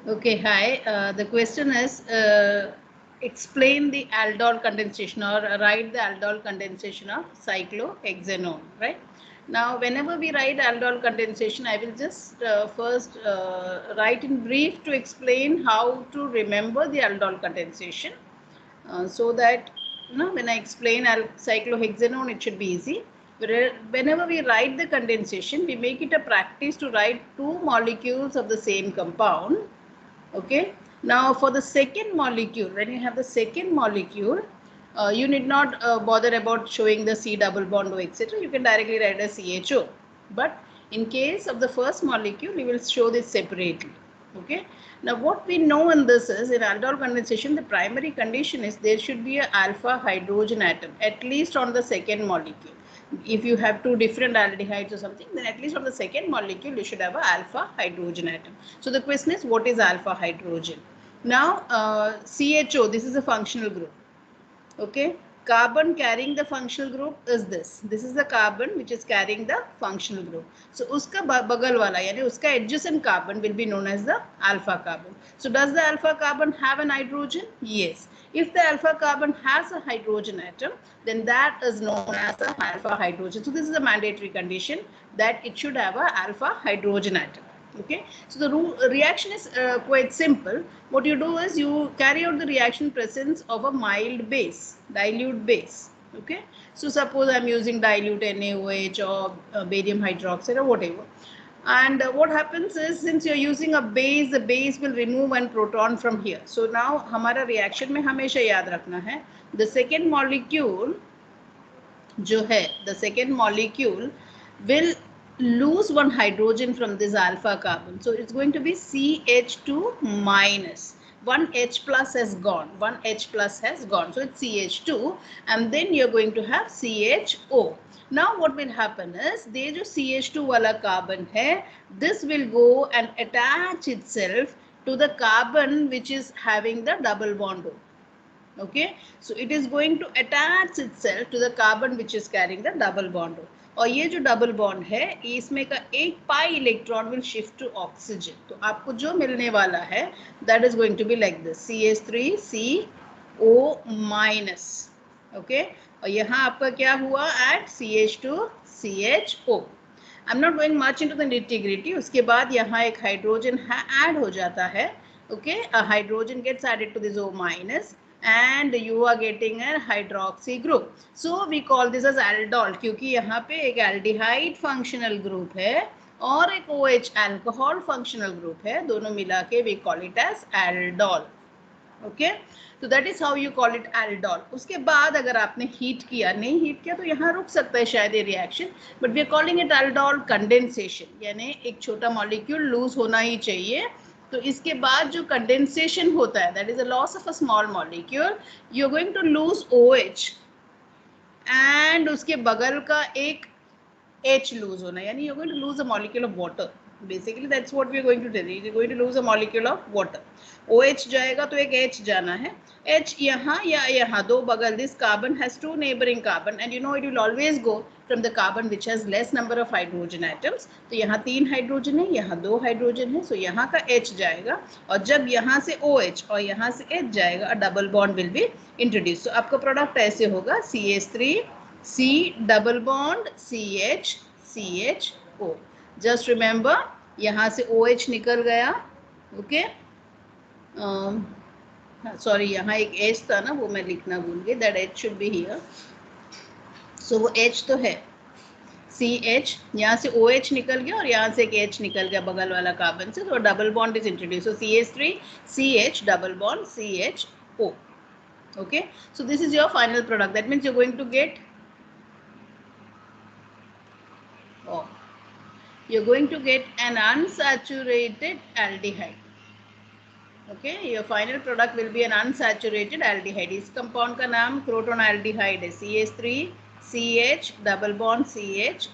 Okay, hi. The question is explain the aldol condensation or write the aldol condensation of cyclohexanone, right? Now, whenever we write aldol condensation, I will just first write in brief to explain how to remember the aldol condensation so that when I explain cyclohexanone, it should be easy. Whenever we write the condensation, we make it a practice to write two molecules of the same compound. Okay. Now for the second molecule, when you have the second molecule, you need not bother about showing the C double bond O, etc. You can directly write as CHO. But in case of the first molecule, we will show this separately. Okay. Now what we know in this is, in aldol condensation, the primary condition is there should be an alpha hydrogen atom, at least on the second molecule. If you have two different aldehydes or something, then at least on the second molecule you should have an alpha hydrogen atom. So the question is, what is alpha hydrogen? Now CHO, this is a functional group. Okay, carbon carrying the functional group is this is the carbon which is carrying the functional group. So uska bagal wala, yani uska adjacent carbon will be known as the alpha carbon. So does the alpha carbon have an hydrogen? Yes. If the alpha carbon has a hydrogen atom, then that is known as the alpha hydrogen. So this is a mandatory condition, that it should have a alpha hydrogen atom. Okay, so the reaction is quite simple. What you do is you carry out the reaction presence of a mild base, dilute base. Okay, so suppose I'm using dilute NaOH or barium hydroxide or whatever. And what happens is, since you're using a base, the base will remove one proton from here. So now हमारा reaction में हमेशा याद रखना है, the second molecule जो है, the second molecule will lose one hydrogen from this alpha carbon. So it's going to be CH2 minus. One H plus has gone. One H plus has gone. So it's CH2, and then you're going to have CHO. Now what will happen is, ये जो CH2 वाला carbon है, this will go and attach itself to the carbon which is having the double bond O. Okay, so it is going to attach itself to the carbon which is carrying the double bond. और ये जो double bond है, इसमें का एक pi electron will shift to oxygen. तो आपको जो मिलने वाला है, that is going to be like this, CH3CO माइनस. ओके, और यहाँ आपका क्या हुआ, at CH2CHO. I am not going much into the nitty gritty. उसके बाद यहाँ एक हाइड्रोजन ऐड हो जाता है. Okay, a hydrogen gets added to this O minus, and you are getting a hydroxy group. So we call this as aldol, क्योंकि यहाँ पे एक aldehyde functional group है और एक OH alcohol functional group है, दोनों मिला के we call it as aldol. Okay, so that is how you call it aldol. उसके बाद अगर आपने हीट किया, नहीं हीट किया तो यहाँ रुक सकता है शायद ये reaction, but we are calling it aldol condensation, यानी एक छोटा मॉलिक्यूल लूज होना ही चाहिए. तो इसके बाद जो कंडेंसेशन होता है, that is a loss of a small molecule. You are going to lose OH and उसके बगल का एक H लूज होना, यानी you are going to lose a molecule of water. Basically that's what we are going to tell. You are going to lose a molecule of water. OH जाएगा तो एक H जाना है. H यहाँ या यहाँ, दो बगल. This carbon has two neighbouring carbon, and you know it will always go from the carbon which has less number of hydrogen atoms. तो यहाँ 3 हाइड्रोजन है, यहाँ 2 हाइड्रोजन है, सो यहाँ का H जाएगा, और जब यहाँ से OH और यहाँ से H जाएगा, double bond will be introduce. तो आपका प्रोडक्ट ऐसे होगा, CH3C double bond CH CHO. Just remember, यहाँ से OH निकल गया. ओके, सॉरी, यहाँ एक H था ना, वो मैं लिखना भूल गई. That H should be here. So वो H तो है, CH, यहाँ से OH निकल गया और यहाँ से एक H निकल गया बगल वाला कार्बन से, तो double bond is introduce. So CH3CH double bond CHO. Okay, so this is your final product. That means you going to get, you're going to get an unsaturated aldehyde. Okay, your final product will be an unsaturated aldehyde. इस compound का नाम croton aldehyde है, CH3CH double bond CH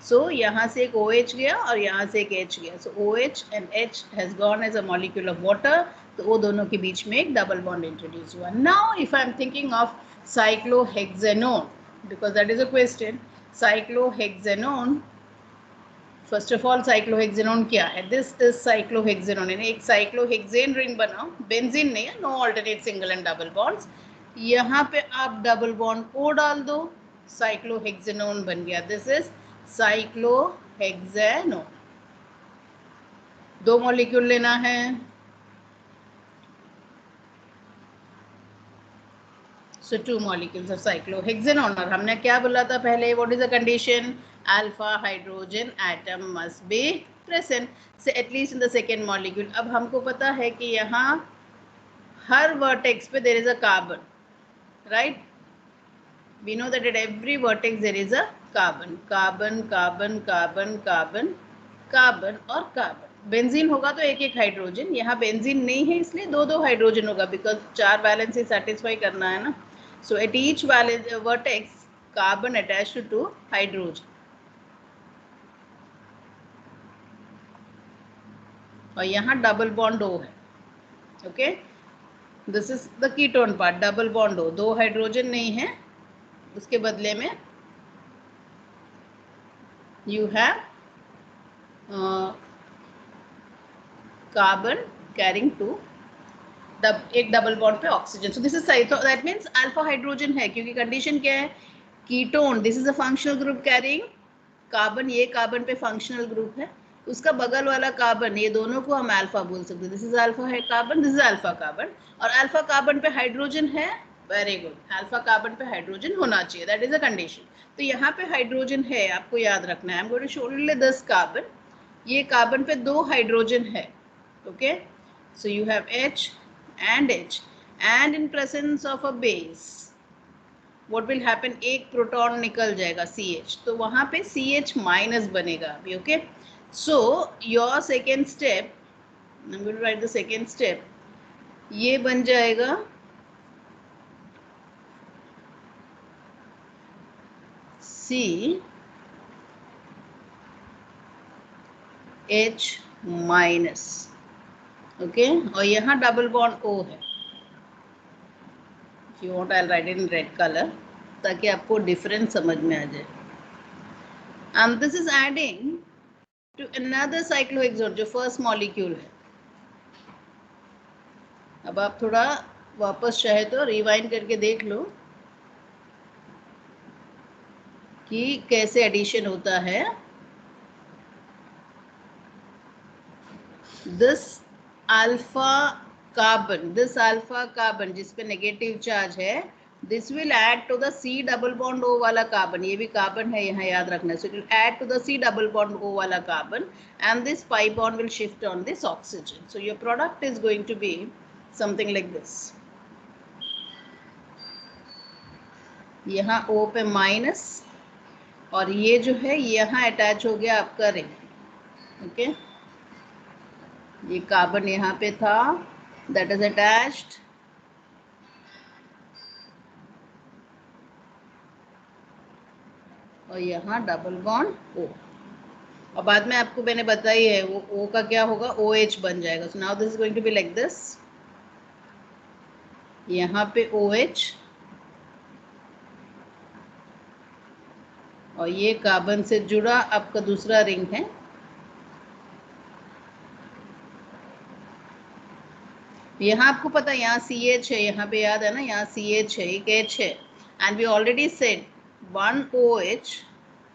So यहाँ से एक OH गया और यहाँ से एक H गया. So OH and H has gone as a molecule of water. तो वो दोनों के बीच में एक डबल बॉन्ड इंट्रोड्यूस हुआ. Now if I am thinking of cyclohexanone, because that is a question, cyclohexanone, first of all cyclohexanone क्या है? This is cyclohexanone, यानी एक साइक्लोहेक्सेन रिंग बनाओ, बेंजीन नहीं है, no alternate single and double bonds. यहाँ पे आप डबल बॉन्ड ओ डाल दो, साइक्लोहेक्सेनोन बन गया। This is cyclohexanone. 2 मॉलिक्यूल लेना है, so 2 molecules of cyclohexanone। और हमने क्या बोला था पहले? what is the condition? alpha hydrogen atom must be present, so at least in the second molecule। अब हमको पता है कि यहाँ हर vertex पे there is a carbon, right? we know that at every vertex there is a carbon, carbon carbon carbon carbon carbon और carbon। Benzene होगा तो एक एक हाइड्रोजन, यहाँ बेंजीन नहीं है इसलिए दो दो हाइड्रोजन होगा, बिकॉज 4 बैलेंस ही सेटिस्फाई करना है ना। So at each vertex, carbon attached to 2 hydrogen। और यहाँ डबल बॉन्ड O है, okay. This is the ketone part, double bond O, 2 hydrogen नहीं है, उसके बदले में यू हैव कार्बन कैरिंग 2, एक डबल बॉन्ड पे oxygen. So this is that means alpha hydrogen है, क्योंकि कंडीशन क्या है? Ketone, this is a functional group carrying carbon, ये कार्बन पे फंक्शनल ग्रुप है, उसका बगल वाला कार्बन, ये दोनों को हम अल्फा बोल सकते हैं। दिस इज अल्फा है carbon, this is alpha carbon, और अल्फा कार्बन पे हाइड्रोजन है, वेरी गुड, अल्फा कार्बन पे हाइड्रोजन होना चाहिए, दैट इज अ कंडीशन। तो यहाँ पे हाइड्रोजन है, आपको याद रखना है। I am going to show only this carbon, ये कार्बन पे 2 हाइड्रोजन है, okay. So you have H and H, and in presence of a base what will happen? एक प्रोटॉन निकल जाएगा CH, तो वहां पे CH माइनस बनेगा अभी, okay. So your second step, I am going to write the second step, ये बन जाएगा CH माइनस, ओके। और यहाँ डबल बॉन्ड O है, if you want I'll write it in red color ताकि आपको डिफरेंस समझ में आ जाए। and this is adding to another cyclohexane जो फर्स्ट मॉलिक्यूल है। अब आप थोड़ा वापस चाहे तो रिवाइंड करके देख लो कि कैसे एडिशन होता है। दिस अल्फा कार्बन जिस पे नेगेटिव चार्ज है, this will add to the C double bond O वाला कार्बन, ये भी कार्बन है, यहाँ याद रखना। So it will add to the C double bond O वाला carbon, and this pi bond will shift on this oxygen. So your product is going to be something like this. यहाँ O पे minus, और ये जो है यहाँ attach हो गया आपका रिंग, ओके। ये कार्बन यहाँ पे था, दैट इज अटैच्ड, और यहाँ डबल बॉन्ड O, और बाद में आपको मैंने बताई है वो O का क्या होगा, OH बन जाएगा। So now this is going to be like this, यहाँ पे OH, और ये कार्बन से जुड़ा आपका दूसरा रिंग है। यहाँ आपको पता है यहाँ CH है, यहाँ पे याद है ना, यहाँ CH है, एक H है, and we already said 1 OH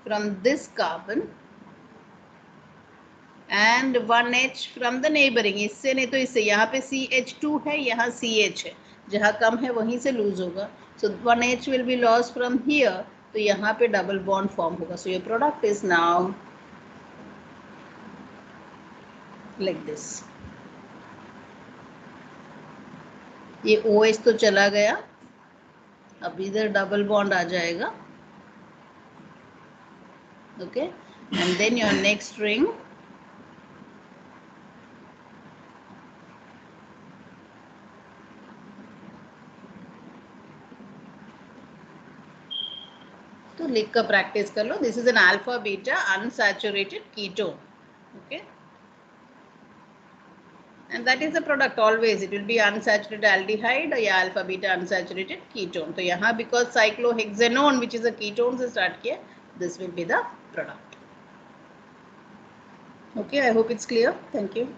from this carbon and 1 H from the neighboring, इससे नहीं तो इससे। यहाँ पे CH2 है, यहाँ CH है, जहाँ कम है वहीं से लूज होगा। सो 1 H will be lost from here, तो यहाँ पे डबल बॉन्ड फॉर्म होगा। सो your product is now like this. ये OH तो चला गया, अब इधर डबल बॉन्ड आ जाएगा, okay. And then your next ring, तो लिख कर प्रैक्टिस कर लो। This is an alpha beta unsaturated ketone, okay, and that is the product always, it will be unsaturated aldehyde या alpha beta unsaturated ketone। तो यहाँ because cyclohexanone which is a ketone से start किया, this will be the product। Okay, I hope it's clear. Thank you.